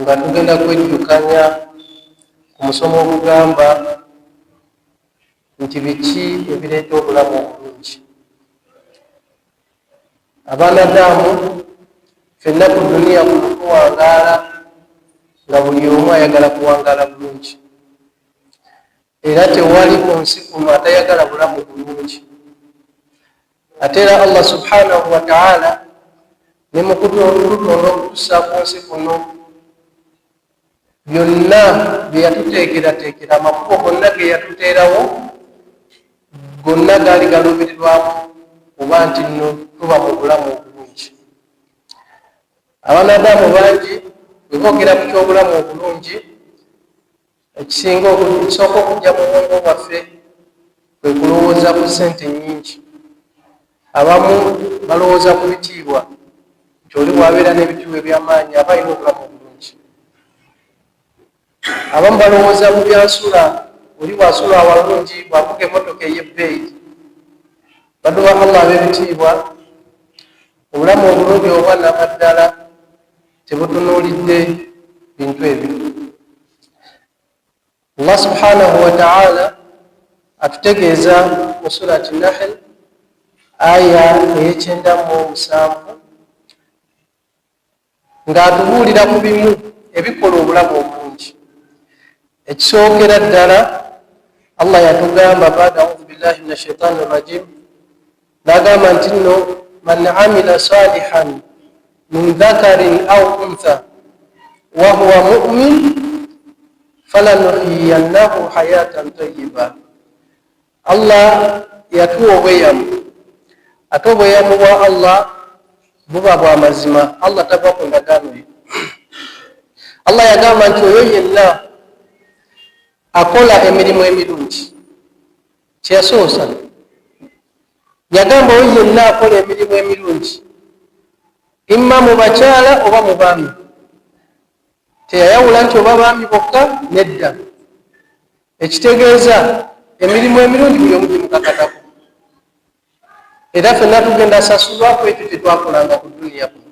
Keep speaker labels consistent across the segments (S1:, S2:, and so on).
S1: nga tugenda kwejjukanya ku musomo ogugamba nti biki ebireeta obulamu obulungi. Abanadamu fenna ku duniya kuno tuwangaala nga buli omu ayagala kuwangaala bulungi, era tewali ku nsi kuno atayagala bulamu bulungi. Ate era Allah subhanahu wa ta'ala ne mu kututonda okutussa ku nsi kuno byonna bye yatuteekerateekera, amakubo gonna ge yatuteerawo gonna gaali galuubirirwamu kuba nti nno tuba mu bulamu obulungi. Abanadamu bangi bwe boogera ku ky'obulamu obulungi, ekisooka okujja mu bwongo bwaffe kwe kulowooza ku ssente nnyingi. Abamu balowooza ku bitiibwa, nti oli bwabeera n'ebitiibwa eby'amaanyi aba alina obulamu obulungi. Abamu balowooza mu byansula, oli bwasula awalungi, bwavuga emmotoka ey'ebbeeyi. Baduwa Allah ab'ebitiibwa, obulamu obulungi obwa namaddala tebutunuulidde bintu ebyo. Allah subhanahu wa ta'ala atutegeeza mu surati Nahl aya ey'e97 ng'atubuulira ku bimu ebikola obulamu obulungi. Ekisookera ddala Allah yatugamba baada a'udhu billahi minash shaitani rrajim, n'agamba nti nno man amila salihan min dhakarin aw untha wa huwa mu'min falanuhyiyannahu hayatan tayyiba. Allah yatuwa obweyamu, ate obweyamu bwa Allah buba bwa mazima. Allah tava ku ndagaano ye. Allah yagamba nti oyo yenna akola emirimu emirungi, kyeyasoosa yagamba oyo yenna akola emirimu emirungi, imma mu bakyala oba mu baami. Teyayawula nti oba baami bokka, nedda. Ekitegeeza emirimu emirungi buli omu gimukakatako, era ffenna tugenda sasulwa ku ekyo kyetwakolanga ku duniya kuno.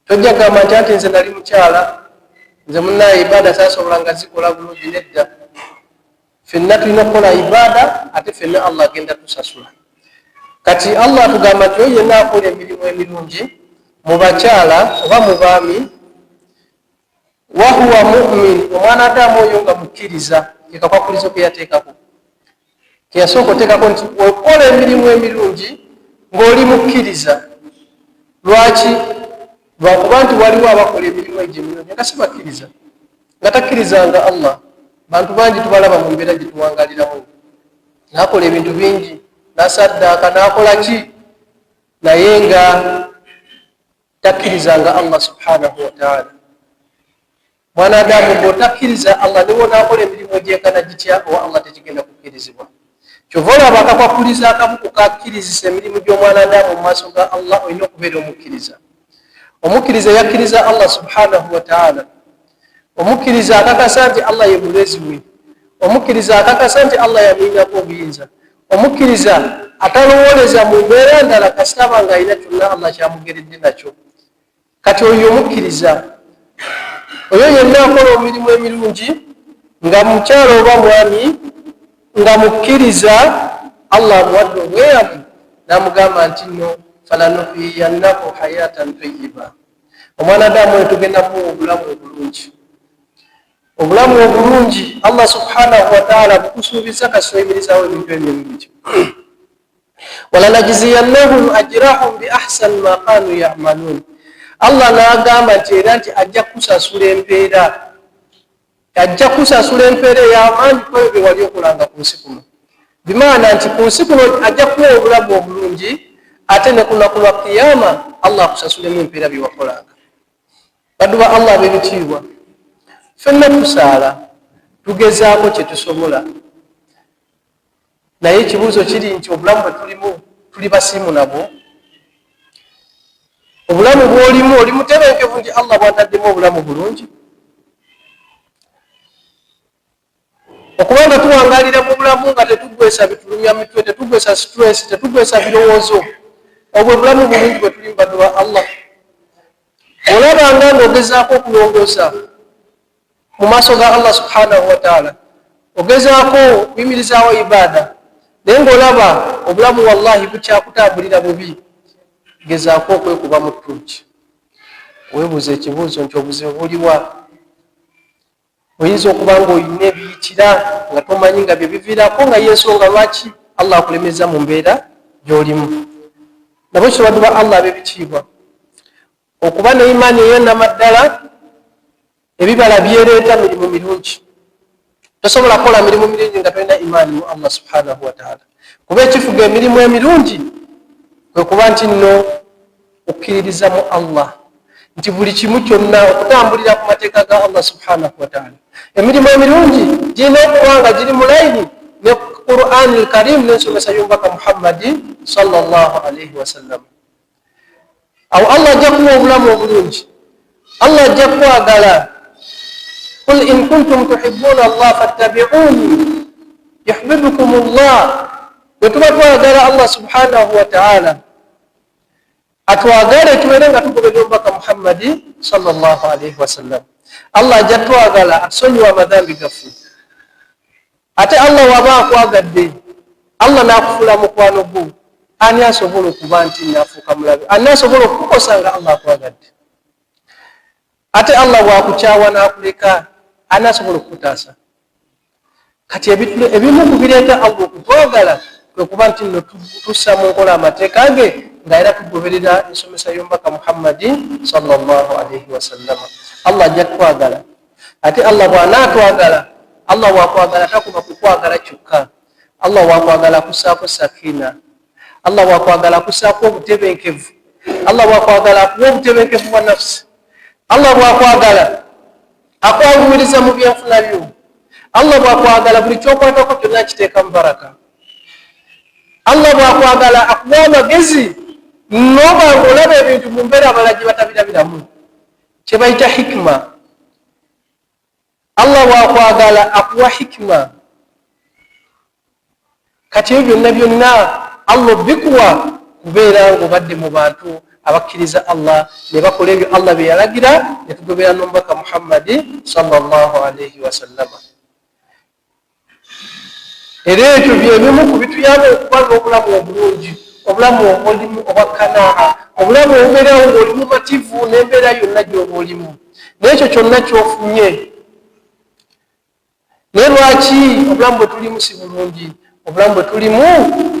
S1: Tojja gamba nti ati nze nali mukyala, nze munnaye ibaada saasobolanga zikola bulungi, nedda. Ffenna tulina okukola ibaada, ate ffenna Allah agenda tusasula. Kati Allah atugamba nti oyo yenna akola emirimu emirungi mu bakyala oba mu baami, wa huwa mu'min, omwana adamu oyo nga mukkiriza, ekakwakulizo ke yateekako. Keyasooka oteekako nti okola emirimu emirungi ng'oli mukkiriza. Lwaki? Lwakuba nti waliwo abakola emirimu egyo emirungi nga si bakkiriza, nga takkirizanga Allah. Bantu bangi tubalaba mu mbeera gye tuwangaliramu, n'akola ebintu bingi, n'asaddaaka, n'akola ki, naye nga takkirizanga Allah subhanahu wa ta'ala. Mwanadamu bw'otakkiriza Allah ne bw'onaakola emirimu egyenkana gitya, owa Allah tekigenda kukkirizibwa. Kyova olaba akakwakuliza akamu ku kakkirizisa emirimu gy'omwanadamu mu maaso ga Allah, olina okubeera omukkiriza. Omukkiriza yakkiriza Allah subhanahu wa ta'ala. Omukkiriza akakasa nti Allah ye mulezi we. Omukkiriza akakasa nti Allah yamuyinako obuyinza. Omukkiriza atalowooleza mu mbeera ndala kasita aba nga alina kyonna Allah kyamugeredde nakyo. Kati oyo omukkiriza, oyo yenna akola emirimu emirungi nga mukyala oba mwami, nga mukkiriza, Allah amuwadde obweyamu, n'amugamba nti nno falanuhyiyannahu hayatan tayyiba. Omwanadamu oyo tugenda kuwa obulamu obulungi. Obulamu obulungi Allah subhanahu wa ta'ala bukusuubiza kasoyimirizawo ebintu ebirungi. walanajziyannahum ajrahum bi ahsani ma kanu ya'malun. Allah n'agamba nti era nti ajja kusasula empeera, ajja kusasula empeera ey'amaanyi ku ebyo bye wali okolanga ku nsi kuno. Bimaana nti ku nsi kuno ajja kuwa obulamu obulungi, ate ne ku lunaku lwa kiyama Allah akusasulemu empeera bye wakolanga. Baduba Allah ab'ebitiibwa, ffenna tusaala, tugezaako kye tusobola, naye ekibuuzo kiri nti obulamu bwe tulimu tuli basiimu nabwo? Obulamu bw'olimu oli mutebenkevu nti Allah bw'ataddemu obulamu bulungi? Okubanga tuwangalira mu bulamu nga tetugwesa bitulumya mitwe, tetugwesa stress, tetugwesa birowoozo, obwo bulamu bulungi bwe tulimu baduwa Allah. Olabanga ng'ogezaako okulongoosa mu maaso ga Allah subhanahu wa ta'ala ogezaako kuyimirizaawo ibada naye ng'olaba obulamu wallahi bukyakutambulira bubi, gezaako okwekuba mu ttuuki weebuuza ekibuuzo nti obuzibu buliwa. Oyinza okuba ng'olina ebiyitira nga tomanyi nga bye biviirako nga y'ensonga lwaki Allah akulemeza mu mbeera gy'olimu. Nabo kirwadde ba Allah ab'ebitiibwa okuba ne imaani ey'ennamaddala ebibala byereeta mirimu mirungi. Tosobola kukola mirimu mirungi nga tolina imaani mu Allah subhanahu wa ta'ala. Kuba ekifuga emirimu emirungi kwe kuba nti nno okkiririza mu Allah nti buli kimu kyonna okutambulira ku mateeka ga Allah subhanahu wa ta'ala. Emirimu emirungi girina okuba nga giri mu layini ne Qur'an al-Karim n'ensomesa y'omubaka Muhammadi sallallahu alayhi wa sallam. Awo Allah ajja kuwa obulamu obulungi, Allah ajja kwagala. Qul in kuntum tuhibbuna Allah fattabi'uni yuhibbukum Allah. Bwe tuba twagala Allah subhanahu wa ta'ala atwagale tubeere nga tugoberera omubaka Muhammadi sallallahu alayhi wa sallam. Allah ajja twagala atusonyiwa amadhambi gaffe. Ate Allah waba akwagadde, Allah n'akufuula mukwano gwo, ani asobola okuba nti naafuuka mulabe? Ani asobola okukukosa nga Allah akwagadde? Ate Allah bw'akukyawa n'akuleka, ani asobola okukutaasa? Kati ebimu ku bireeta Allah okutwagala kwe kuba nti nno tussa mu nkola amateeka ge nga era tugoberera ensomesa y'omubaka Muhammadi sallallahu alayhi wa sallam. Allah ajja twagala. Ate Allah bw'anaatwagala, Allah bw'akwagala takuba kukwagala kyokka. Allah bw'akwagala kussaako sakina. Allah bw'akwagala kussaako obutebenkevu. Allah bw'akwagala akuwa obutebenkevu bwa nafsi. Allah bw'akwagala akwanguyiriza mu byenfuna byo. Allah bw'akwagala buli kyokwatako kyonna kiteekamu baraka. Allah bw'akwagala akuwa amagezi n'oba ng'olaba ebintu mu mbeera abalala gye batabirabiramu, kye bayita hikima. Allah bw'akwagala akuwa hikima. Kati ebyo byonna byonna Allah bikuwa kubeera ng'obadde mu bantu abakkiriza Allah ne bakola ebyo Allah bye yalagira ne tugoberera n'omubaka Muhammadi sallallahu alayhi wa sallam. Era ekyo byebimu ku bituyamba okuba n'obulamu obulungi, obulamu obulimu obwakkanaa, obulamu obubeerawo ng'olimu mativu n'embeera yonna gy'oba olimu. N'ekyo kyonna ky'ofunye. Naye lwaki obulamu bwe tulimu si bulungi? Obulamu bwe tulimu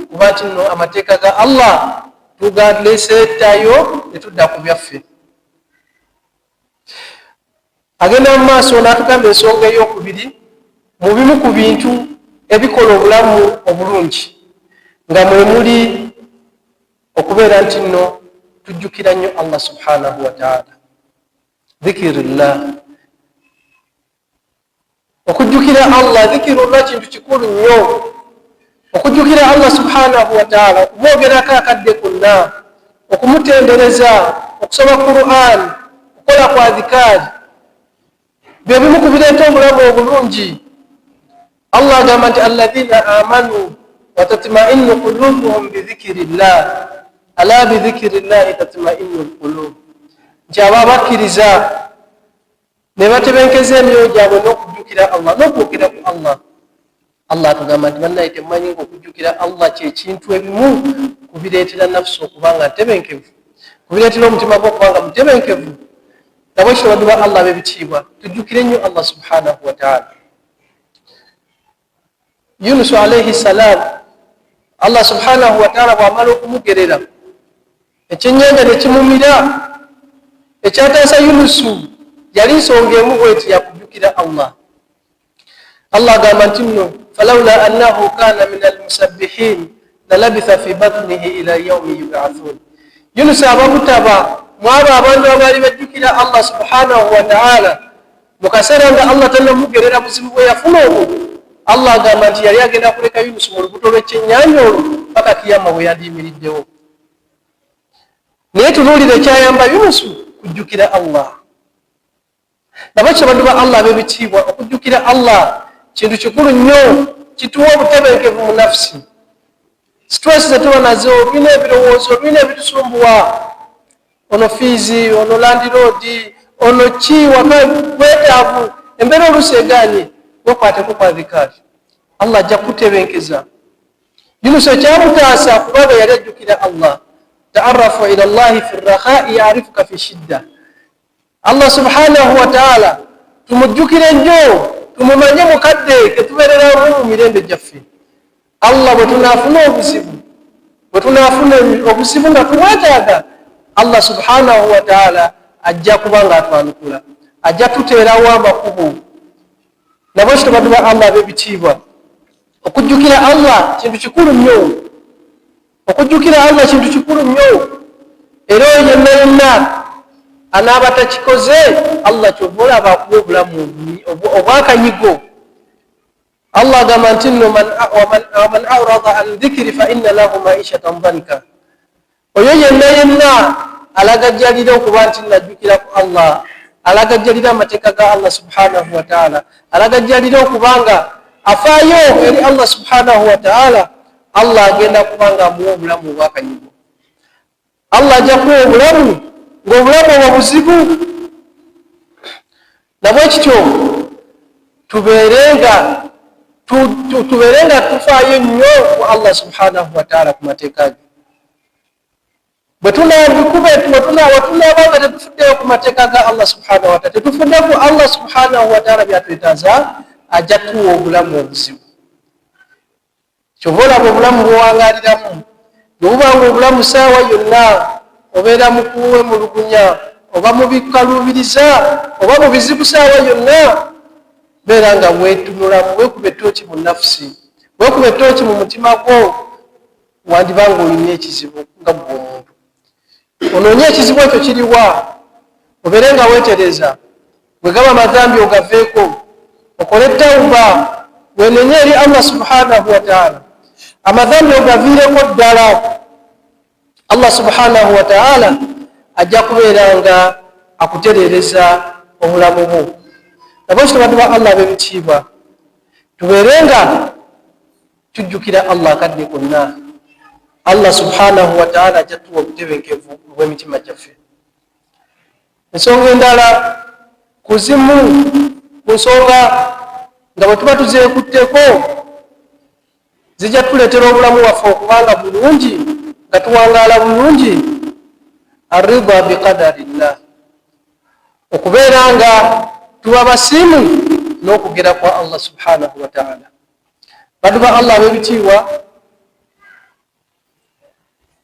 S1: kuba nti nno amateeka ga Allah tugaleeseetayo ne tudda ku byaffe. Agenda mu maaso n'atugamba ensonga ey'okubiri mu bimu ku bintu ebikola obulamu obulungi nga mwe muli okubeera nti nno tujjukira nnyo Allah subhanahu wa ta'ala. Dhikirillah. Okujjukira Allah, dhikirullah kintu kikulu nnyo. Okujjukira Allah subhanahu wa ta'ala, okumwogerako akadde konna, okumutendereza, okusoma Qur'an, okukola kwa dhikari, bye bimu ku bireeta obulamu obulungi. Allah agamba nti alladhina amanu wa tatma'innu qulubuhum bi dhikrillah, ala bi dhikrillah tatma'innu alqulub. Nti abo abakkiriza ne batebenkeza emyoyo gyabwe n'okujjukira Allah, n'okwogera ku Allah. Allah atugamba nti bannaye temumanyi ng'okujjukira Allah kyekintu ebimu kubireetera nafsu okuba nga ntebenkevu, kubireetera omutima gwe okuba nga mutebenkevu. Nabo kirwadde ba Allah b'ebitiibwa, tujjukire nnyo Allah subhanahu wa ta'ala. Yunus alayhi salam, Allah subhanahu wa ta'ala bw'amala okumugerera, ekyennyanja ne kimumira. Ekyataasa Yunusu yali nsonga emu bw'eti yakujjukira Allah. Allah agamba nti nno falawla annahu kana min almusabbihin lalabitha fi batnihi ila yawmi yub'athun. Yunus abamutaba mwabo abantu abaali bajjukira Allah subhanahu wa ta'ala mu kaseera nga Allah tannamugerera buzibu bwe yafuna obwo. Allah agamba nti yali agenda kuleka Yunus mu lubuto lw'ekyennyanja olwo paka kiyama bwe yandiyimiriddewo. Naye tunuulira ekyayamba Yunus kujjukira Allah. Nabo kirwadde ba Allah ab'ebitiibwa, okujjukira Allah kintu kikulu nnyo, kituwa obutebenkevu mu nafsi. Stress zetuba nazo, olina ebirowoozo, olina ebitusumbuwa, ono fiizi, ono landiroodi, ono ki waka bwetaavu, embeera oluusi egaanye wekwateko kwa dhikari, Allah ajja kutebenkeza. Yunus ekyamutaasa kubanga yali ajjukira Allah, taarafu ila llahi fi rrakhai yarifuka fi shidda. Allah subhanahu wa ta'ala tumujjukire nnyo, tumumanye mukadde ketubeereramu mu mirembe gyaffe. Allah bwe tunaafuna obuzibu nga tumwetaaga, Allah subhanahu wa ta'ala ajja kubanga atwanukula, ajja tuteerawo amakubo. Nabo kityo bantu ba Allah ab'ebitiibwa, okujjukira Allah kintu kikulu nnyo, okujjukira Allah kintu kikulu nnyo. Era oyo yenna yenna anaaba takikoze, Allah kyova olaba akuwa obulamu obwakanyigo. Allah agamba nti nno waman arada an dhikri fa inna lahu maishatan dhanka. Oyo yenna yenna alagajjalira okuba nti najjukira ku Allah, alagajjalira amateeka ga Allah subhanahu wa ta'ala, alagajjalira okubanga afaayo eri Allah subhanahu wa ta'ala, Allah agenda kubanga amuwa obulamu obwakanyigo. Allah ajja kuwa obulamu ng'obulamu obwo buzibu. Nabwe kityo tubeerenga tufaayo nnyo ku Allah subhanahu wa ta'ala ku mateeka ge. Bwe tunaabanga tetufuddeyo ku mateeka ga Allah subhanahu wa ta'ala, tetufudde ku Allah subhanahu wa ta'ala byatwetaaza, ajja tuwa obulamu obuzibu. Kyova olaba obulamu bwewangaaliramu, bwe bubanga obulamu saawa yonna obeera mukuwemulugunya oba mubikaluubiriza oba mu bizibu saawa yonna, beera nga weetunulamu, weekuba ettooki mu nafusi, weekuba ettooki mu mutima gwo, wandibanga olina ekizibu nga gwe omuntu. Onoonye ekizibu ekyo kiriwa, obeere nga weetereza, wegaba amazambi ogaveeko, okole tawuba, wenenye eri Allah subhanahu wa ta'ala, amazambi ogaviireko ddala. Allah subhanahu wa ta'ala ajja kubeera nga akutereereza obulamu bwo. Nabo kityo bantu ba Allah ab'ebitiibwa, tubeerenga tujjukira Allah kadde konna. Allah subhanahu wa ta'ala ajja tuwa obutebenkevu obw'emitima gyaffe. Ensonga endala kuzimu ku nsonga nga bwe tuba tuzeekutteko zijja tuleetera obulamu waffe okubanga bulungi, nga tuwangaala bulungi. Arida biqadarillah, okubeera nga tuba basiimu n'okugera kwa Allah subhanahu wa ta'ala. Bantu ba Allah ab'ebitiibwa,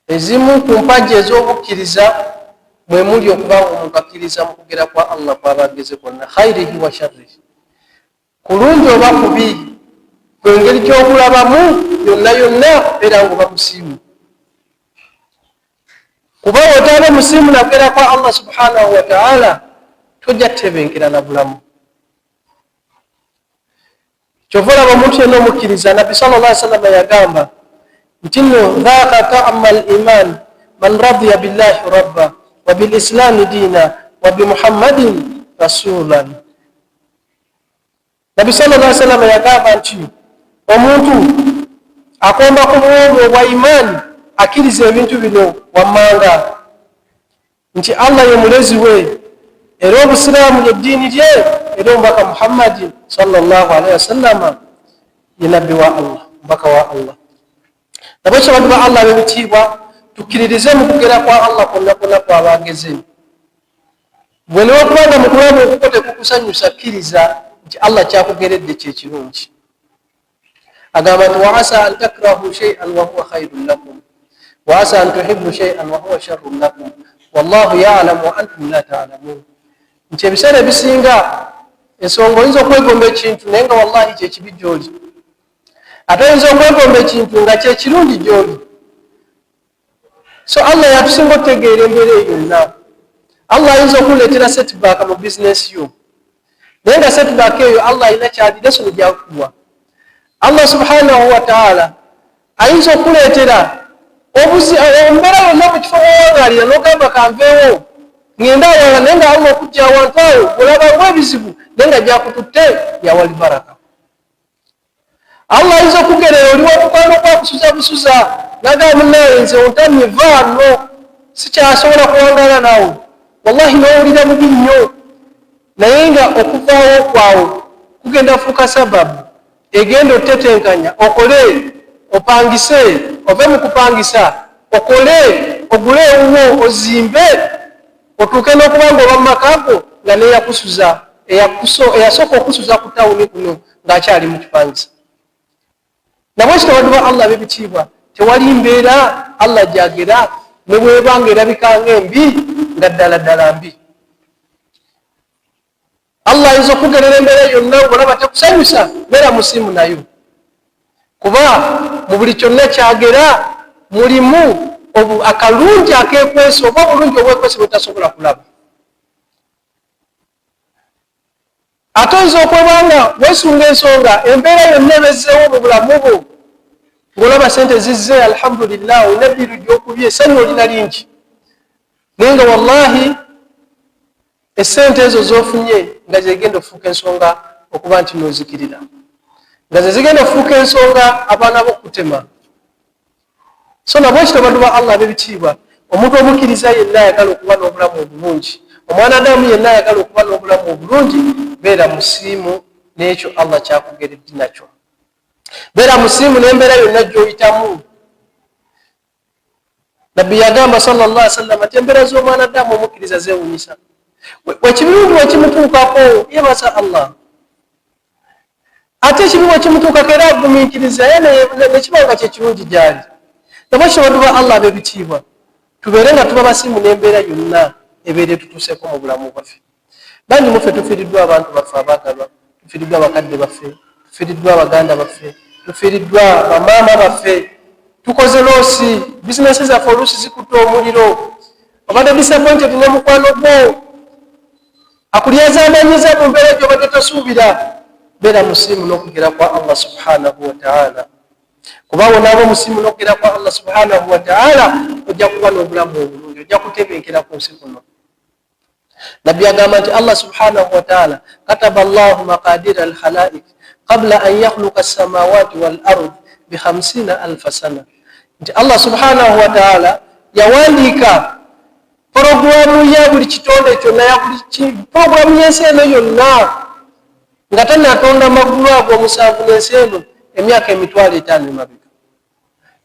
S1: ezimu ku mpagi ez'obukkiriza mwe muli okuba omuntu akkiriza mu kugera kwa Allah kwaba ageze kwonna, khairihi wa sharrihi, kulungi oba kubi, kwengeri gy'okulabamu yonna yonna era ng'oba musiimu. Kuba otaaba musiimu nakugera kwa Allah subhanahu wa ta'ala, tojja tebenkera na bulamu. Kyova olaba omuntu yenna omukkiriza, Nabbi sallallahu alaihi wasallam yagamba nti nno dhaaka ta'ama al-iman man radiya billahi rabba wa bil islami diina wa bi muhammadin rasulan. Nabbi sallallahu alaihi wasallam yagamba nti omuntu akomba ku buwombo obwa imaani akkiriza ebintu bino wammanga, nti Allah ye mulezi we, era obusiraamu yeddiini lye, era omubaka Muhammadi sallallahu alaihi wasallam ye nabbi wa Allah, mubaka wa Allah. Nabo kityo bantu ba Allah ab'ebitiibwa, tukkiririze mu kugera kwa Allah kwonna kwonna kwaba ageze. Bwe newakubanga mu kulaba okuko tekukusanyusa, kkiriza nti Allah kyakugeredde kyekirungi. Agamba nti wa asa an takrahu shay'an wa huwa khairun lakum wa asa an tuhibbu shay'an wa huwa sharrun lakum wallahu ya'lamu wa antum la ta'lamun. Nti ebiseera ebisinga ensonga oyinza okwegomba ekintu naye nga wallahi kyekibi gy'oli, ate oyinza okwegomba ekintu nga kyekirungi gy'oli. So Allah yatusinga okutegeera embeera eyo yonna. Allah ayinza okuleetera setback mu bizinesi yo, naye nga setback eyo Allah alina kyaliresono gyakuwa. Allah subhanahu wa ta'ala ayinza okuleetera embeera yonna mu kifo wewangaalira n'ogamba kanveewo ngenda awala, naye nga Allah okujja awantu awo olabamu ebizibu naye nga gyakututte yawali baraka. Allah ayinza okugerera oli wamukwano kwakusuza busuza nagamba munnaye nze ontamye vaano sikyasobola kuwangaala naawe, wallahi n'owulira mubi nnyo, naye nga okuvaawo kwawo kugenda fuuka sababu egenda otetenkanya okole opangise ove mu kupangisa okole ogule ewuwo ozimbe otuuke n'okuba nga oba mu makaago nga neyakusuza eyasooka okusuza ku tawuni kuno ng'akyali mu kipangisa. Nabwe kitawatuba Allah b'ebitiibwa tewali mbeera Allah gyagera ne bwebanga erabika ng'embi nga ddala mbi. Allah ayinza okugerera embeera yonna ng'olaba tekusanyusa beera musiimu nayo, kuba mu buli kyonna kyagera mulimu akalungi akekwesa oba obulungi obwekwesa bwetasobola kulaba. Ate oyinza okwebanga weesunga ensonga embeera yonna ebezzeewo mu bulamu bwo ng'olaba sente zizze alhamdulillah olina ebbiru gy'okubya essanyu olina lingi, naye nga wallahi essente ezo z'ofunye nga zegenda ofuuka ensonga okuba nti n'ozikirira, nga ze zigenda ofuuka ensonga abaana b'okutema. So nabwe kitawatuba Allah b'ebitiibwa omuntu omukkiriza yenna ayagala okuba n'obulamu obulungi, omwana Adamu yenna ayagala okuba n'obulamu obulungi, beera musiimu n'ekyo Allah kyakugeredde nakyo. Beera musiimu n'embeera yonna gy'oyitamu. Nabbi yagamba sallallahu alaihi wasallam ati embeera z'omwana Adamu omukkiriza zeewunyisa. Ekibirungi wekimutuukako yebaza Allah, ate ekibi wekimutuukako era agumiikiriza nekibanga kyekirungi gyali. Nabwe kitawatuba Allah b'ebitiibwa tubeere nga tuba basiimu n'embeera yonna ebeere tutuuseeko mu bulamu bwaffe. Bangi muffe tufiiriddwa abantu baffe abaagalwa, tufiiriddwa abakadde baffe, tufiiriddwa abaganda baffe, tufiiriddwa bamaama baffe, tukoze loosi, bizinesi zaffe oluusi zikutte omuliro, obadde disappointed ne mukwano gwo akulyazamanyiza mu mbeera gy'obadde tosuubira. Beera musiimu n'okugera kwa Allah subhanahu wa ta'ala, kuba naaba musiimu n'okugera kwa Allah subhanahu wa ta'ala ojja kuba n'obulamu obulungi, ojja kutebenkera ku nsi kuno. Nabbi agamba nti Allah subhanahu wa ta'ala kataba Allahu maqadira al-khalaiq qabla an yakhluqa as-samawati wal ard bi 50,000 sana. Nti Allah subhanahu wa ta'ala yawandiika programu ya buli kitonde kyonna, ya buli programu y'ensi eno yonna nga tannatonda maggulu ago omusanvu n'ensi eno emyaka 5,000 emabega.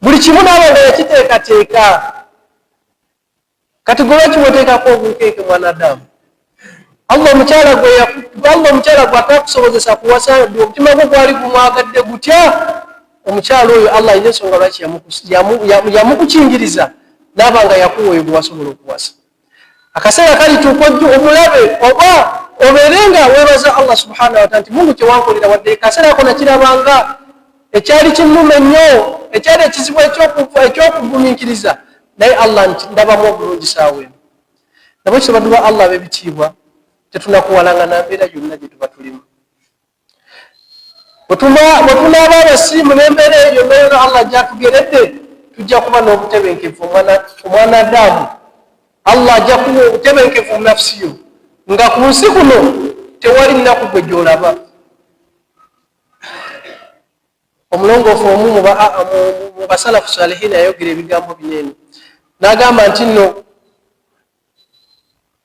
S1: Buli kimu naaba nga yakiteekateeka. Kati gwe lwaki weteekako obukeeke mwana Adamu? Allah omukyala gwe atakusobozesa kuwasa omutima gwo gwali gumwagadde gutya, omukyala oyo Allah alina ensonga lwaki yamukukingiriza naaba nga yakuweebwa wasobola okuwasa. Akaseera kalituuka omulabe oba obeere nga weebaza Allah subhanahu wa ta'ala nti Mungu kyewankolera wadde akaseera ako nakirabanga ekyali kinnuma ennyo, ekyali ekizibu ekyokugumiikiriza, naye Allah nti ndabamu obulungi saawa eno. Nabwe kitawatuba Allah b'ebitiibwa tetunakuwalanga na mbeera yonna gye tuba tulimu. Bwe tunaaba abasiimu n'embeera eyo yonna Allah gyatugeredde, tujja kuba n'obutebenkevu omwana Adamu. Allah ajja kuwa obutebenkevu mu nafsi yo, nga ku nsi kuno tewali nnaku gwe gy'olaba. Omulongoofu omu mu basalafu salihina yayogera ebigambo binene, n'agamba nti nno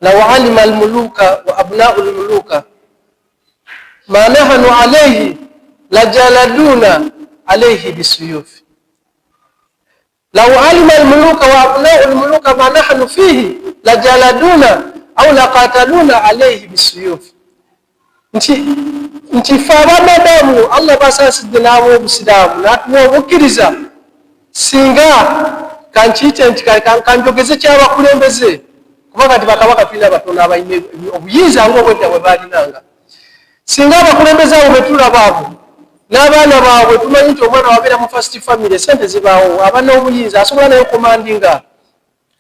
S1: law alima almuluka wa abna'u almuluka ma nahanu alayhi lajaladuna alayhi bisuyufi. Law alima almuluka wa abna'u almuluka ma nahnu fihi lajaladuna au laqataluna alayhi bisuyufi. Nti fe abaana Adamu Allah basaasidde n'aba obusiraamu n'atuwa obukkiriza, singa kankiyite nti kanjogeze kyabakulembeze, kuba kati bakabaka tulina batono abalina obuyinza ng'obwedda bwe baalinanga. Singa abakulembeze abo bwe tulaba abo n'abaana baabwe tumanyi nti omwana wabeera mu first family, esente zibaawo, abalina obuyinza, asobola nayo commandinga,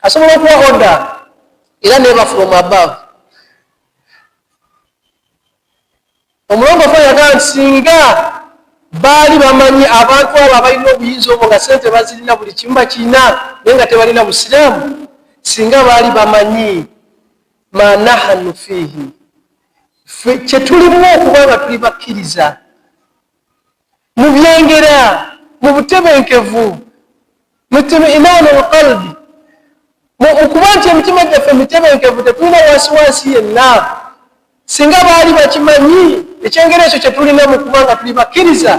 S1: asobola okuwa order era neba from above. Omulongoofu yagamba nti singa baali bamanyi abantu abo abalina obuyinza obwo nga sente bazirina, buli kimu bakirina naye nga tebalina busiraamu, singa baali bamanyi ma nahanu fihi, kyetulimu okuba nga tuli bakkiriza mu byengera, mu butebenkevu, mutmainanu alqalbi, okuba nti emitima gyaffe mitebenkevu, tetulina wansi yenna, singa baali bakimanyi ekyengero ekyo kye tulinamu kubanga tuli bakkiriza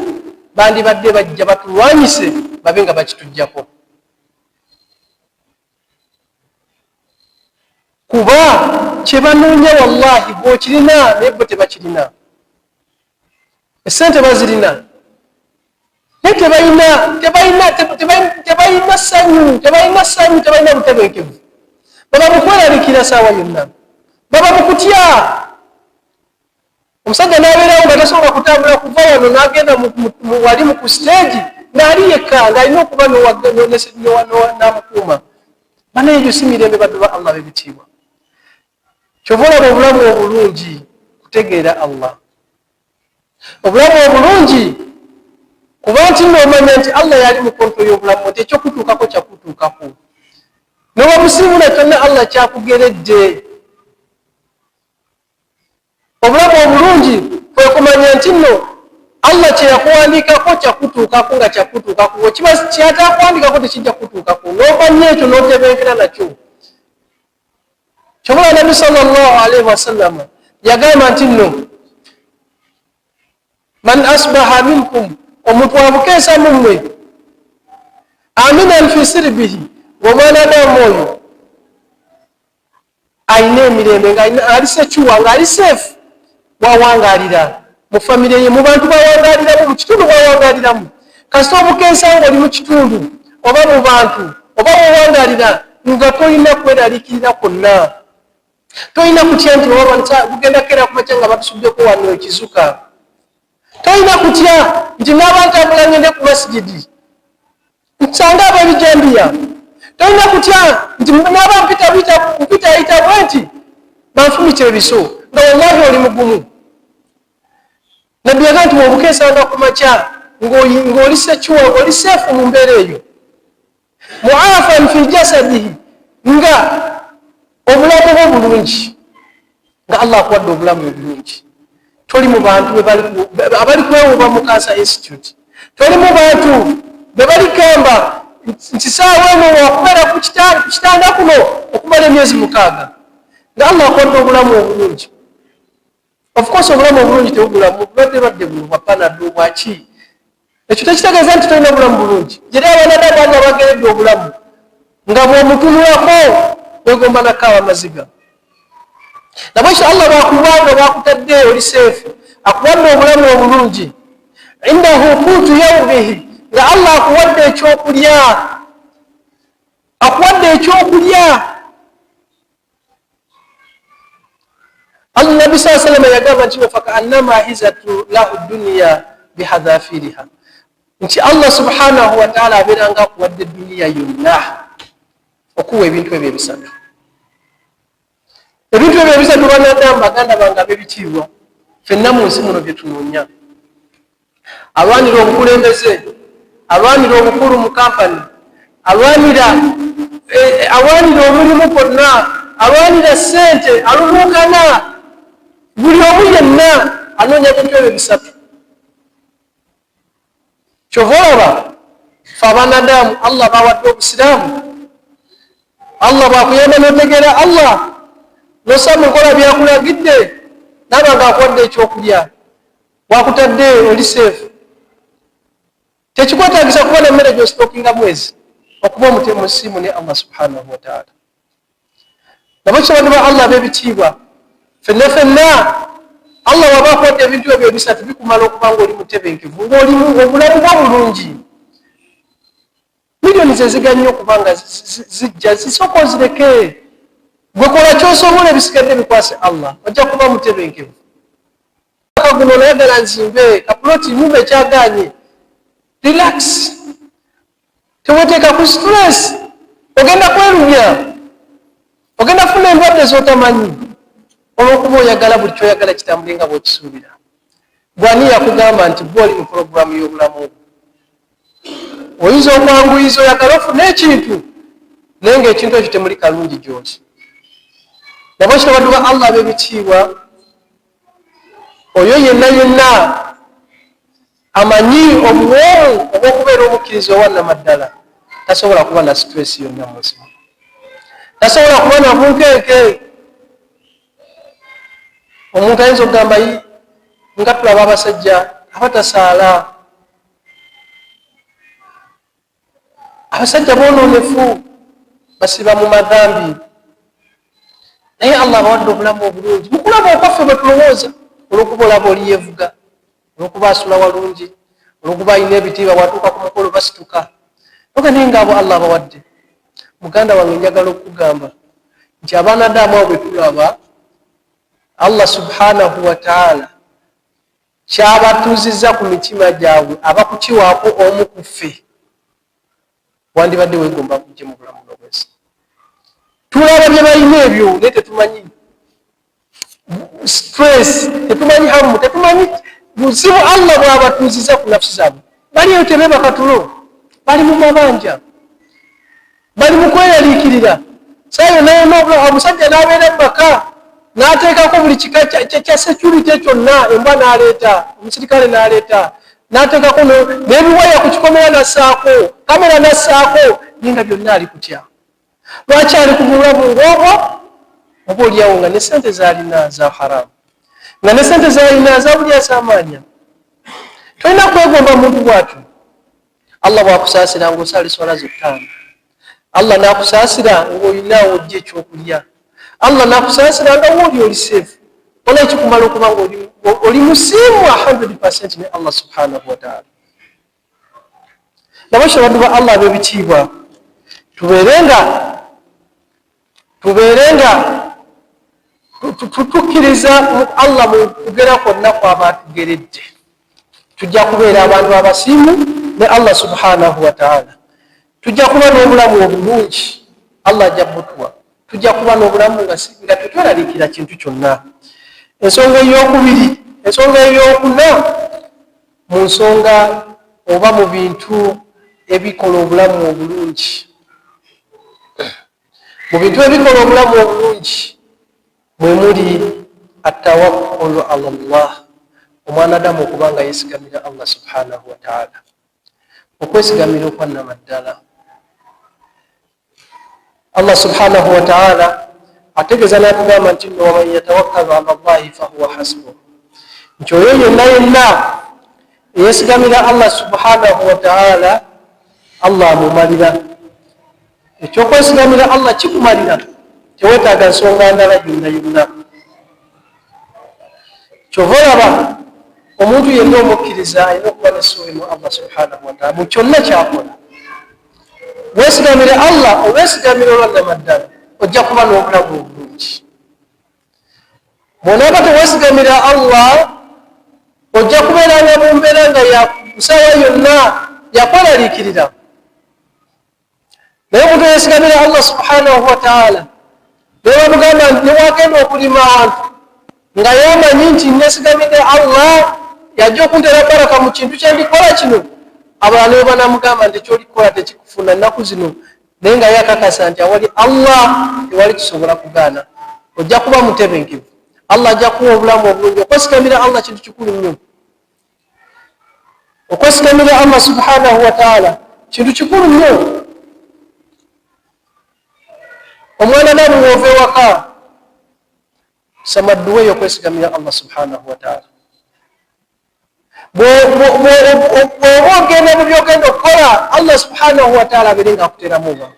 S1: bandibadde bajja batulwanyise babe nga bakitujjako. Kuba kye banoonya wallahi bw'okirina naye bo tebakirina. Essente bazirina naye tebalina ssanyu, tebalina butebenkevu. Baba mukweraliikira saawa yonna, baba mukutya. Omusajja n'abeerawo nga tasobola kutambula kuva wano n'agenda wali ku stage ng'ali yekka ng'alina okuba n'amukuuma. Banaye ebyo si mirembe baddu ba Allah b'ebitiibwa. Kyova olaba obulamu obulungi kutegeera Allah. Obulamu obulungi kuba nti n'omanya nti Allah yali mu kontrol y'obulamu nti ekyokutuukako kyakutuukako. N'oba musiibula kyonna Allah kyakugeredde. Obulamu obulungi kwe kumanya nti nno Allah kye yakuwandiikako kyakutuukako nga kyakutuukako. Kiba kyatakuwandiikako tekijja kutuukako. N'omanya ekyo n'otebenkera nakyo. Kyobula Nabbi sallallahu alaihi wasallam yagamba nti nno man asbaha minkum, omuntu abukeesa mummwe, aminan fi sirbihi, ng'omwanadamu oyo alina emirembe ng'ali secuwa ng'ali seefu bw'awangaalira mu famire ye, mu bantu b'awangaaliramu, mu kitundu bw'awangaaliramu. Kasita obukeesa ng'oli mu kitundu oba mu bantu oba bw'owangaalira nga tolina kweraliikirira kwonna. Tolina kutya nti bugenda kera kumakya nga batusuddeko wano ekizuka. Tolina kutya nti naaba ntambula ngende ku masijidi nsange ab'ebijambiya. Tolina kutya nti naaba mpitayita bwe nti banfumita ebiso, nga wallahi oli mugumu. Nabbi yagamba nti bw'obukeesanga ku makya ng'oli secuwa, ng'oli seefu mu mbeera eyo, muafan fi jasadihi, nga obulamu bwo bulungi, nga Allah akuwadde obulamu obulungi. Toli mu bantu abali kwewuuba mu Cancer Institute. Toli mu bantu be baligamba nti saawa eno wakubeera ku kitanda kuno okumala emyezi 6, nga Allah akuwadde obulamu obulungi. Of course obulamu obulungi tebugulamu bulwadde buno bwa Panadol bwaki. Ekyo tekitegeeza nti tolina obulamu bulungi. Gyeri abanadamu nga bageredde obulamu nga bw'omutunulako wegomba nakaawa amaziga. Nabwekyo Allah bwakubanga bwakutadde oli seefu, akuwadde obulamu obulungi, indahu qutu yawmihi, nga Allah akuwadde ekyokulya, akuwadde ekyokulya. Allah Nabbi sallallahu alaihi wasallam yagamba nti fakaannama hizatu lahu dunya bihadhafiriha, nti Allah subhanahu wa ta'ala abeeranga akuwadde duniya yonna okuwa ebintu ebyo ebisatu. Ebintu ebyo ebisatu banadamu baganda bange ab'ebitiibwa, ffenna mu nsi muno bye tunoonya. Alwanira obukulembeze, alwanira obukulu mu kampani, alwanira omulimu gwonna, alwanira ssente, aluluukana, buli omu yenna anoonya bintu ebyo bisatu. Kyova olaba ffe abanadamu Allah bawadde obusiraamu. Allah bwakuyamba n'otegeera Allah n'osaba mukola byakulagidde, naba ng'akuwadde ekyokulya, bwakutadde oli seefu. Tekikwetaagisa kuba n'emmere gy'ositookinga mwezi okuba omutemu musiimu ne Allah subhanahu wa ta'ala. Nabwekyo bantu ba Allah ab'ebitiibwa, ffenna Allah waba akuwadde ebintu ebyo ebisatu bikumala okuba ng'oli mutebenkevu, ng'olimu obulamu bwo bulungi. Milioni zeziga nnyo okuba nga zijja zisooka ozireke. Gwe kola ky'osobola, ebisigadde bikwase Allah, ojja kuba mutebenkevu. Guno nayagala nzimbe kapuloti mube kyagaanye. Relax, teweteeka ku stress, ogenda kwerumya, ogenda kufuna endwadde z'otamanyi olw'okuba oyagala buli kyoyagala kitambule nga bw'okisuubira. Bw'ani yakugamba nti bw'oli mu puroguramu y'obulamu bwo oyinza okwanguyiza oyagala ofuna ekintu naye ng'ekintu ekyo temuli kalungi gy'oli. Nabwekyo baddu ba Allah ab'ebitiibwa, oyo yenna amanyi obuwoomu obw'okubeera omukkiriza owannamaddala tasobola kuba na stress yonna mu nsi, tasobola kuba na bunkenke. Omuntu ayinza okugamba nga tulaba abasajja abatasaala, abasajja boononefu basiba mu madhambi, naye Allah abawadde obulamu obulungi. Mukulaba okwaffe bwe tulowooza, olwokuba olaba oli yeevuga, olwokuba asula walungi, olwokuba alina ebitiibwa, bwatuuka ku mukolo basituka, oga naye ngaabo Allah abawadde. Muganda wange njagala okugamba nti abaanadamu abo bwe tulaba, Allah subhanahu wa ta'ala kyabatuuzizza ku mitima gyabwe abakukiwaako omu ku ffe, wandibadde weegomba kujje mu bulamu bw'obwesi. Tulaba bye balina ebyo naye tetumanyi stress, tetumanyi hamu, tetumanyi buzibu Allah bw'abatuuzizza ku nafsi zaabwe. Baliyo tebeebaka tulo, bali mu mabanja, bali mu kweyaliikirira. Saayo naye omusajja n'abeera mumaka n'ateekako buli kika kya security kyonna, embwa n'aleeta, omusirikale n'aleeta, n'ateekako n'ebiwaya ku kikomera n'assaako, kamera n'assaako, naye nga byonna ali kutya. Lwaki ali ku bulamu ng'obwo? Oba oliawo nga ne sente z'alina za haramu, nga ne sente z'alina za buli asaamaanya. Tolina kwegomba muntu bw'atyo. Allah bw'akusaasira ng'osala swala zo 5, Allah n'akusaasira ng'olinaawo ojja ekyokulya, Allah n'akusaasira nga wooli oli seefu. Ola ekikumala okuba nga oli musiimu 100% ne Allah subhanahu wa ta'ala. Nabasha baddu ba Allah ab'ebitiibwa, tubeerenga tutukkiriza Allah mu kugera kwonna kw'aba atugeredde. Tujja kubeera abantu abasiimu ne Allah subhanahu wa ta'ala. Tujja kuba n'obulamu obulungi Allah ajja butuwa. Tujja kuba n'obulamu nga tetweraliikira kintu kyonna. Ensonga ey'okuna mu nsonga oba mu bintu ebikola obulamu obulungi. Mu bintu ebikola obulamu obulungi mwe muli atawakkulu ala Allah, omwanadamu okubanga yeesigamira Allah subhanahu wa ta'ala, okwesigamira okwannamaddala. Allah subhanahu wa ta'ala ategeeza n'atugamba nti nno waman yatawakkalu ala Allahi fahuwa hasbuh, nti oyo yenna eyeesigamira Allah subhanahu wa ta'ala, Allah amumalira. Ekyokwesigamira Allah kikumalira, teweetaaga nsonga ndala yonna. Kyova olaba omuntu yenna omukkiriza alina okuba n'essuubi mu Allah subhanahu wa ta'ala mu kyonna kyakola. Weesigamire Allah, oweesigamire olwannamaddala, ojja kuba n'obulamu obulungi. Bw'onaaba teweesigamira Allah, ojja kubeeranga mu mbeera nga yakusaawa yonna yakweraliikirira. Naye omuntu eyeesigamira Allah subhanahu wa ta'ala, naye bamugamba nti newagenda okulima awantu nga yamanyi nti neesigamire Allah, yajja okuntera baraka mu kintu kyendikola kino, abalala ne banamugamba nti ekyolikola tekikufuna nnaku zino, naye nga yakakasa nti awali Allah tewali kisobola kugaana, ojja kuba mutebenkevu. Allah ajja kuwa obulamu obulungi. Okwesigamira Allah kintu kikulu nnyo. Okwesigamira Allah subhanahu wa ta'ala kintu kikulu nnyo. Omwanadamu bw'ova ewaka, samadduwe y'okwesigamira Allah subhanahu wa ta'ala. Bw'oba ogenda mu byogenda okukola, Allah subhanahu wa ta'ala abeere ng'akuteramu oba.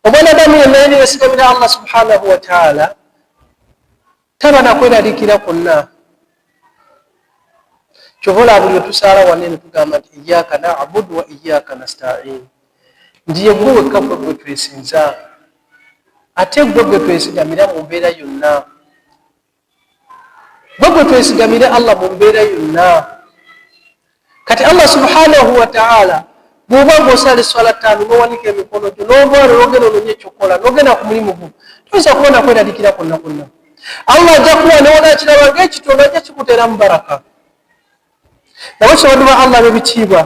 S1: Omwanadamu yenna yeesigamira Allah subhanahu wa ta'ala taba nakweraliikira kwonna. Kyova olaba buli wetusaala wanne ne tugamba nti iyyaka na'budu wa iyyaka nasta'in, nti ye gwe wekka gwe twesinza, ate gwe twesigamira mu mbeera yonna, gwe twesigamira Allah mu mbeera yonna. Kati Allah subhanahu wa ta'ala bw'oba ng'osala esswala 5 n'owanika emikono gyo n'ovaayo n'ogenda onoonya ekyokukola n'ogenda ku mulimu gwo, toyinza kuba nakweraliikira kwonna. Allah ajja kuwa newona kiraba ng'ekitono ajja kikuteeramu baraka. Nabakyo baddu ba Allah b'ebitiibwa,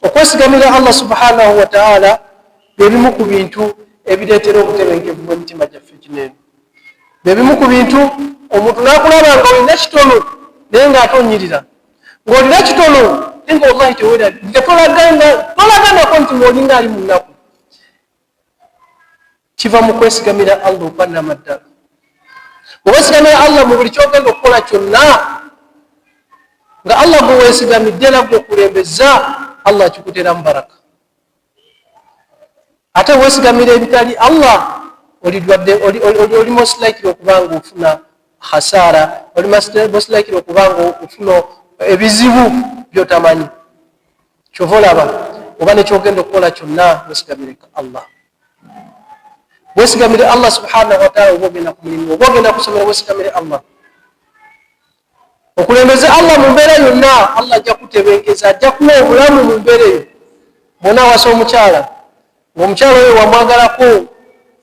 S1: okwesigamira Allah subhanahu wa ta'ala bye bimu ku bintu ebireetera obutebenkevu bw'emitima gyaffe gineeno. Bye bimu ku bintu omuntu n'akulaba nga olina kitono naye ng'ate onyirira, ng'olina kitono naye nga wallahi teweeraliikira, tolaganako nti ng'olinga ali mu nnaku. Kiva mu kwesigamira Allah okwannamaddala. bwesigamira Allah mu buli kyogenda okukola kyonna nga Allah gwe weesigamidde nagwe okulembeza, Allah akikuteramu baraka. Ate weesigamira ebitali Allah oli most likely okubanga ofuna khasara, oli most likely okubanga ofuna ebizibu byotamanyi. Kyova olaba oba nekyogenda okukola kyonna weesigamire Allah. Weesigamire Allah subhanahu wa ta'ala oba ogenda ku mulimu, oba ogenda kusomera weesigamire Allah. Okulembeza Allah mu mbeera yonna, Allah ajja kutebenkeza, ajja kuwa obulamu mu mbeera eyo. Bw'ona wasa omukyala, ng'omukyala oyo wamwagalako,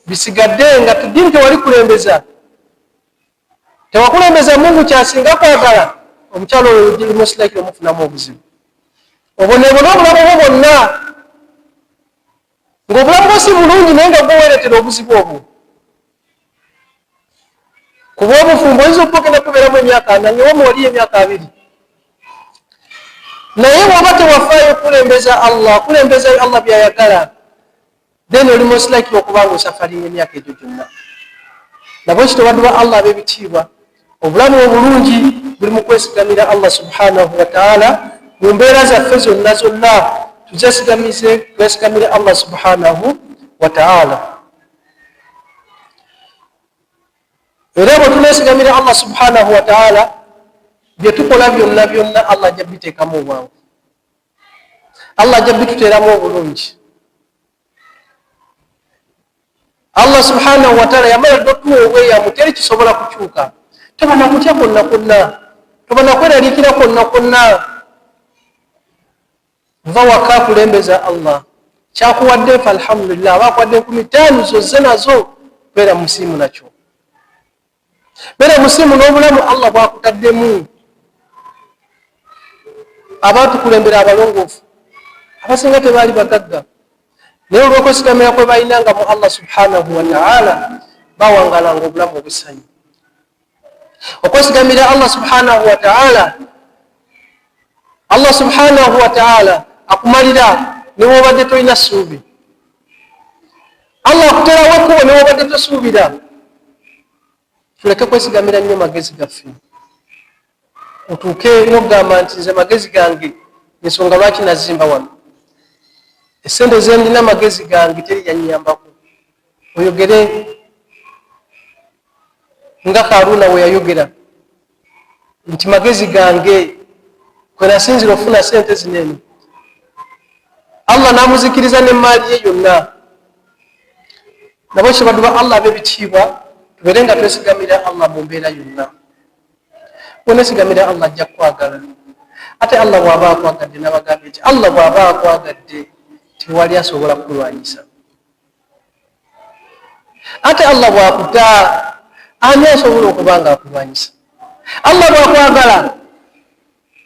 S1: bisigadde nga tudini tewali kulembeza, tewakulembeza Mungu kyasinga kwagala, omukyala oyo most likely omufunamu obuzibu. Obonebona obulamu bwo bwonna, ng'obulamu bwo si bulungi naye nga gweweeretera obuzibu obwo. Kuba obufumbo oyinza okugenda kubeeramu emyaka 4 newomu oli emyaka 2. Naye bw'oba tewafaayo kulembeza Allah byayagala, then oli most likely okuba nga osafalinga emyaka egyo gyonna. Nabwe kityo baduwa Allah ab'ebitiibwa, obulamu obulungi buli mu kwesigamira Allah subhanahu wa ta'ala mu mbeera zaffe zonna zonna, tuzesigamize twesigamire Allah subhanahu wa ta'ala. Era bwe tunesigamira Allah subhanahu wa ta'ala, bye tukola byonna byonna Allah ajja biteekamu obwangu, Allah ajja bituteeramu obulungi. Allah subhanahu wa ta'ala yamala ddotuwa obweyamu, teri kisobola kukyuka. Tobana kutya konna konna, tobana kweraliikira konna konna. Va waka kulembeza Allah, kyakuwadde fa alhamdulillah, abakuwadde 15 zozze nazo, beera musiimu nakyo. Beera musiimu n'obulamu Allah bwakutaddemu. Abantu kulembera abalongoofu abasinga tebaali bagagga, naye olw'okwesigamira kwe balinanga mu Allah subhanahu wa ta'ala, bawangalanga obulamu obussanyu. Okwesigamira Allah subhanahu wa ta'ala, Allah subhanahu wa ta'ala akumalira newobadde tolina ssuubi. Allah akuterawo ekkubo newobadde tosuubira. Tuleke kwesigamira nnyo magezi gaffe, otuuke n'okugamba nti nze magezi gange ensonga lwaki nazimba wano, essente ze ndina magezi gange teri yannyambako. Oyogere nga Karuna we yayogera nti magezi gange kwe nasinzira ofuna sente zinene, Allah namuzikiriza n'emmaali ye yonna. Nabo kyebaduba Allah ab'ebitiibwa, tubeere nga twesigamira Allah mu mbeera yonna. Bw'onesigamira Allah ajja kukwagala. Ate Allah bw'aba akwagadde, n'abagambye nti Allah bw'aba akwagadde tewali asobola kulwanyisa. Ate Allah bw'akuta, ani asobola okuba nga akulwanyisa? Allah bw'akwagala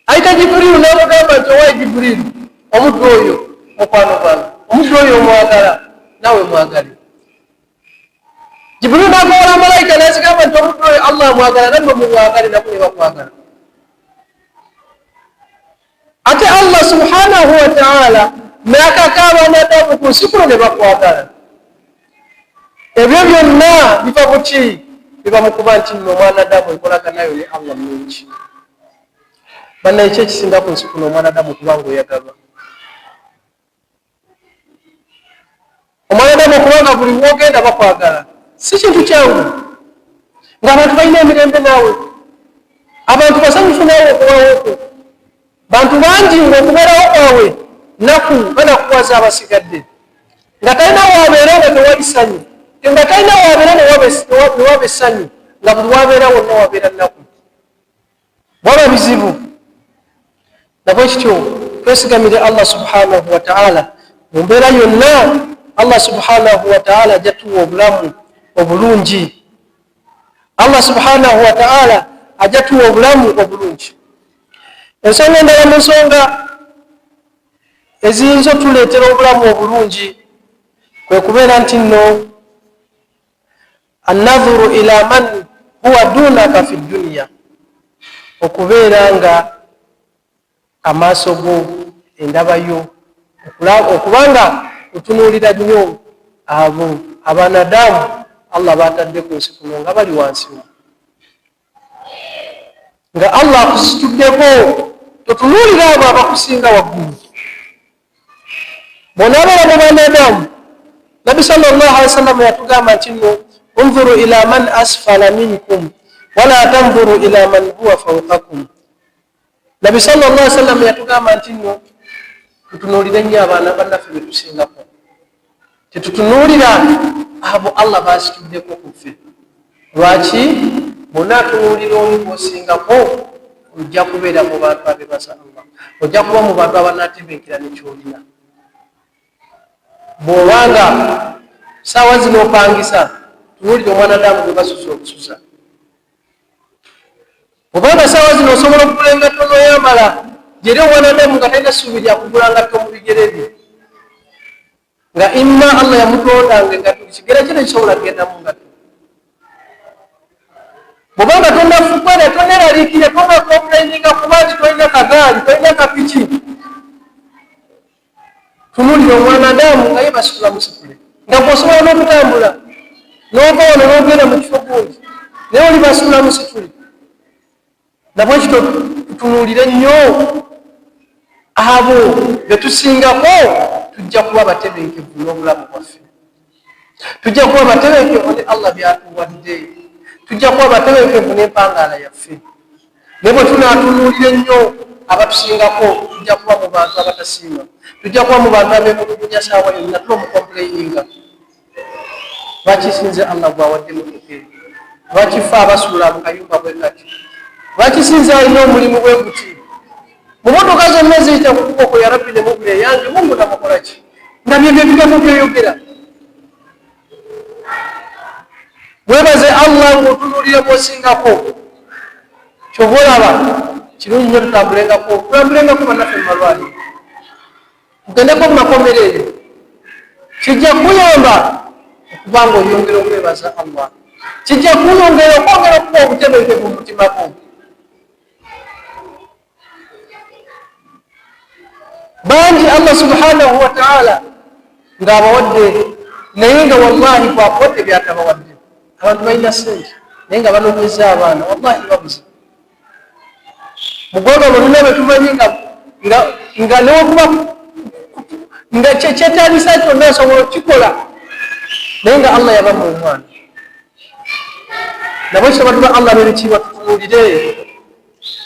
S1: ayita Jibrilu n'amugamba nti owaayi Jibrilu, omuddu oyo mukwano gwange, omuddu oyo omwagala, naawe mwagale. Jibrilu n'agawala malayika n'azigamba nti omuddu oyo Allah amwagala, nammwe mumwagale, nabo ne bakwagala. Ate Allah subhanahu wa ta'ala n'akaka abanadamu ku nsi kuno ne bakwagala. Ebyo byonna biva mu ki? Biva mu kuba nti nno omwanadamu enkolaganayo ne Allah mungi. Bannaye ki ekisinga ku nsi kuno omwanadamu kubanga oyagalwa? Omwanadamu kubanga buli wogenda bakwagala, si kintu kyangu. Ng'abantu balina emirembe naawe, abantu basanyufu naawe okubawooko, bantu bangi ng'okubeerawo kwabwe naku banakuwaza abasigadde, nga talina waabeera nga tewali ssanyu, nga talina waabeera ne waba essanyu, nga buli wabeera wonna wabeera nnaku. Bwaba bizibu. Nabwe kityo twesigamire Allah subhanahu wa ta'ala mu mbeera yonna. Allah subhanahu wa ta'ala ajja tuwa obulamu obulungi. Allah subhanahu wa ta'ala ajja tuwa obulamu obulungi. Ensonga endala mu nsonga eziyinza otuleetera obulamu obulungi kwe kubeera nti nno annadhuru ila man huwa dunaka fi dunya, okubeera nga amaaso go, endaba yo, okubanga otunuulira nnyo abo abanadamu Allah batadde ku nsi kuno nga bali wansi wo. nga Allah akusituddeko totunuulira abo abakusinga waggulu. Bw'onaabala mu banadamu, Nabi sallallahu alaihi wasallam yatugamba nti nno unzuru ila man asfala minkum wala tanzuru ila man huwa fawqakum. Nabi sallallahu alaihi wasallam yatugamba nti nno tutunuulire nnyo abaana bannaffe be tusingako, tetutunuulira abo Allah basituddeko ku ffe. Lwaki? Bonna atunuulira omu bw'osingako ojja kubeera mu bantu abebaza Allah, ojja kuba mu bantu abanaatebenkera nekyolina. Bw'obanga saawa zino opangisa, tunuulire omwanadamu gwe basusa okususa. Obanga saawa zino osobola okugula engatto n'oyambala, gyeri omwanadamu nga talina ssuubi lya kugula ngatto mu bigere bye, nga imma Allah yamutondanga engatto kigera kino kisobola kgenda mu ngatto. Bw'obanga tonnafukwera, tonneraliikira, tonnakomplaininga kuba nti tolina kagaali, tolina kapiki, tunuulire omwanadamu nga ye basitula musitule, nga bw'osobola n'okutambula n'ova wano n'ogenda mu kifo gundi naye oli basitula musitule. Nabwe kityo tutunuulire nnyo abo be tusingako, tujja kuba batebenkevu n'obulamu bwaffe, tujja kuba batebenkevu ne Allah byatuwadde, tujja kuba batebenkevu n'empangaala yaffe. Ne bwe tunaatunuulire nnyo abatusingako, tujja kuba mu bantu abatasiima, tujja kuba mu bantu abeemulugunya saawa yonna tulomukomplaininga. Lwaki sinze Allah gwawadde mutuke? Lwaki ffe abasuula mu kayumba bwe kati? Lwaki sinze alina omulimu bwe guti? Mu motoka zonna eziyita ku kuboko ya Rabbi ne mugula eyange, Mungu namukola ki? Nga byebyo ebigambo by'oyogera. Weebaze Allah ng'otunuulire bw'osingako. Kyova olaba kirungi nnyo tutambulengaku bannaffe mu malwaliro, tugendeko mu makomero eyo. Kijja kuyamba okuba ng'oyongera okwebaza Allah, kijja kuyongera okwongera okuba obutebenkevu mu mutima gwo. Bangi Allah subhanahu wa ta'ala ng'abawadde, naye nga wallahi bwakuwadde byatabawadde. Abantu balina sente naye nga banoonyeza abaana, wallahi babuze. Mugomba bonna bwe tumanyi nga n'okuba nga kyetaagisa kyonna asobola okukikola, naye nga Allah yabamu omwana. Nabwe kityo batuba Allah b'ebitiibwa, tutunuulire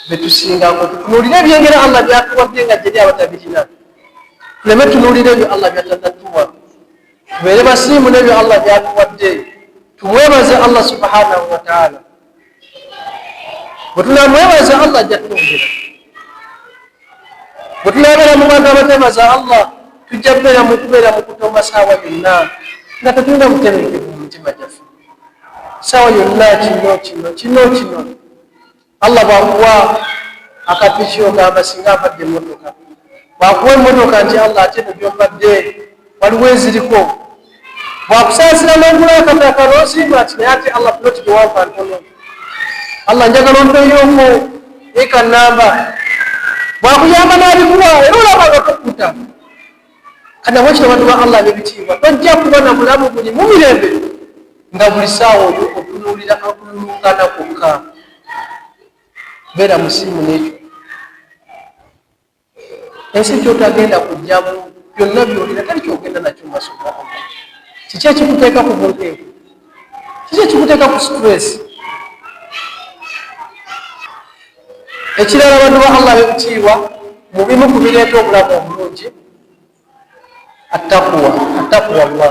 S1: be tusingako, tutunuulire ebyengera Allah byatuwadde nga gyeri abatabirina, tuleme tunuulire ebyo Allah byatanatuwa, tubeere basiimu n'ebyo Allah byatuwadde, tumwebaze Allah subhanahu wa ta'ala. Bwe tunamwebaza Allah ajja twongera. Bwe tunabeera mu bantu abatebaza Allah, tujja kubeera mu kutomba saawa yonna nga tetulina butebenkevu mu mitima gyaffe. Saawa yonna kino Allah bw'akuwa akapiki ogamba singa mpadde emmotoka, bw'akuwa emmotoka nti Allah ate ne byompadde waliwo eziriko, bw'akusaasira n'ogula akataka n'osimba ati naye ate Allah puloti gewampa ntono, Allah njagala ontoyoko eka namba, bw'akuyamba n'abikuwa era olaba nga tokuta. Kana bwe kityo bantu ba Allah b'ebitiibwa, tojja kuba na bulamu buli mu mirembe nga buli saawa oyo otunuulira akululunkana kwokka. Beera musiimu n'ekyo. Ensi kyotagenda kujjamu, byonna byolina tali kyogenda nakyo mu maaso ga Allah. Kiki ekikuteeka ku bunkenke? Kiki ekikuteeka ku stress? Ekirala abantu ba Allah b'ebitiibwa, mu bimu ku bireeta obulamu obulungi, attaqwa Allah,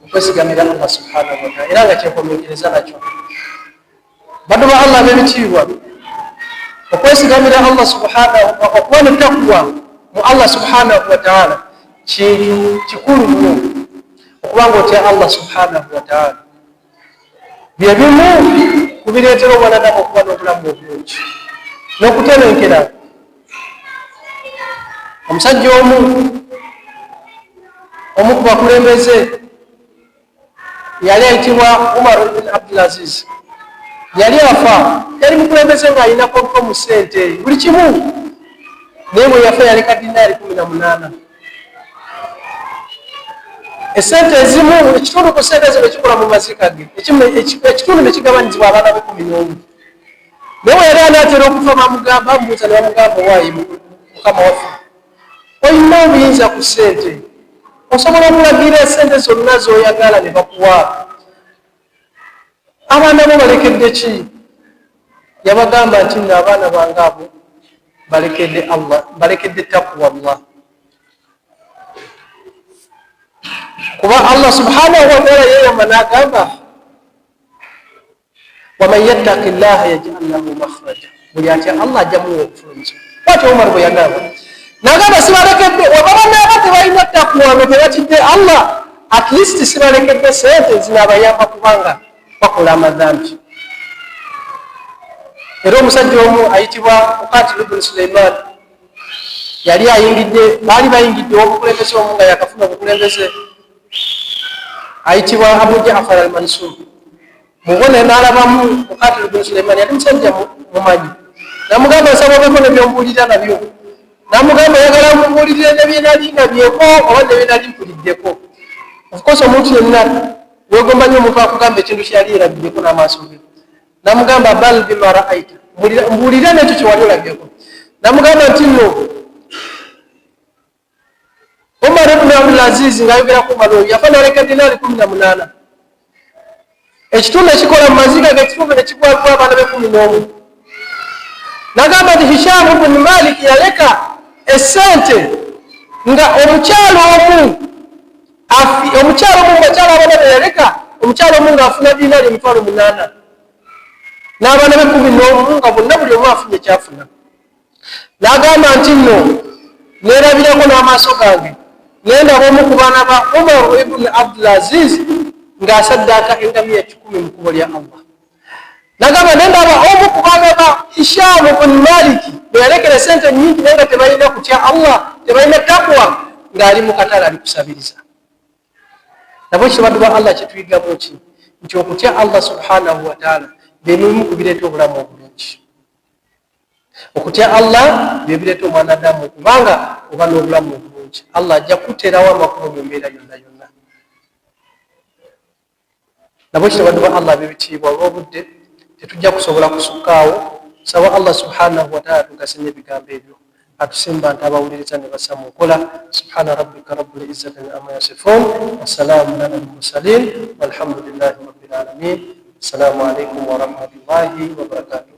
S1: okwesigamira Allah subhanahu wa ta'ala, era nga kyekomenkereza nakyo. Bantu ba Allah b'ebitiibwa, okwesigamira Allah subhanahu, okuba ne taqwa mu Allah subhanahu wa ta'ala kintu kikulu nnyo, okuba ng'otya Allah subhanahu wa ta'ala. Bye bimu ku bireetera obwanadamu okuba n'obulamu obulungi n'okutebenkera. Omusajja omu ku bakulembeze yali ayitibwa Umar ibn Abdul Aziz, yali afa, yali mukulembeze ng'alina konko mu ssente buli kimu, naye bwe yafa yaleka dinaari 18. Essente ezimu, ekitundu ku ssente ezo ne kikola mu mazika ge, ekitundu ne kigabanyizibwa abaana be 11. nawe yali anaatera okufa bamugamba mbuuza ne bamugamba waayi mukama waffe olina obuyinza ku ssente osobola okulagira esente zonna z'oyagala ne bakuwa abaana bo balekedde ki yabagamba nti nno abaana bange abo balekedde taqwa Allah kuba Allah subhanahu wa ta'ala yeyama n'agamba waman yattaqi llaha yaj'al lahu makhraja buli atya Allah ajja muwa obufulumizo bwatyo Umar bwe yagamba n'agamba sibalekedde wababa naaba tebalina taqwa ngo tebatidde Allah at least sibalekedde sente zinabayamba kubanga bakola amadhambi era omusajja omu ayitibwa Muqatil ibn Sulaiman yali ayingidde baali bayingidde obukulembeze omu nga yakafuna obukulembeze ayitibwa Abu Ja'far al-Mansur mubone n'alabamu Muqatil ibn Sulaiman yali musajja mumanyi namugamba nsaba obeko nebyombuulira nabyo namugamba yagala mbuulirire nebyenali nabyeko oba nebyenali mpuliddeko of course omuntu yenna wegomba nnyo omuntu akugamba ekintu kyali erabiddeko n'amaaso ge namugamba bal bima ra'aita mbuulira nekyo kyewali olabyeko namugamba nti nno Umar ibn Abdul Aziz ng'ayogera ku Umar oyo yafa n'aleka dinaali 18 ekitundu ekikola mu maziga g'ekitundu ne kigwalibwa abaana be 11 nagamba nti Hisham ibn Malik yaleka essente nga omukyalo omu bakyala abana be yaleka omukyalo omu ng'afuna dinaali 8,000 n'abaana be 11 nga bonna buli omu afunye kyafuna n'agamba nti nno neerabirako n'amaaso gange nendaba omu ku baana ba Umar ibn Abdul Aziz ng'asaddaaka engamiya 10 mu kkubo lya Allah nagamba nendaba omu ku baana ba Hisham ibn Malik bwe yalekera sente nnyingi naye nga tebalina kutya Allah tebalina taqwa ng'ali mu katale ali kusabiriza nabwe kibaddu ba Allah kituyigamu ki nti okutya Allah subhanahu wa ta'ala byebimu kubireeta obulamu obulungi okutya Allah byebireeta omwanadamu kubanga oba n'obulamu obulungi Allah ajja kuteerawo amakubo mu mbeera yonna yonna nabwe kibaddu ba Allah bebitiibwa olw'obudde tetujja kusobola kusukkaawo saba Allah subhanahu wa ta'ala tugase n'ebigambo ebyo atusimba nti abawuliriza ne bassa mu nkola subhana rabbika rabbil izzati amma yasifun wasalaamun ala al-mursalin walhamdulillahi rabbil alamin assalamu alaikum wa rahmatullahi wa barakatuh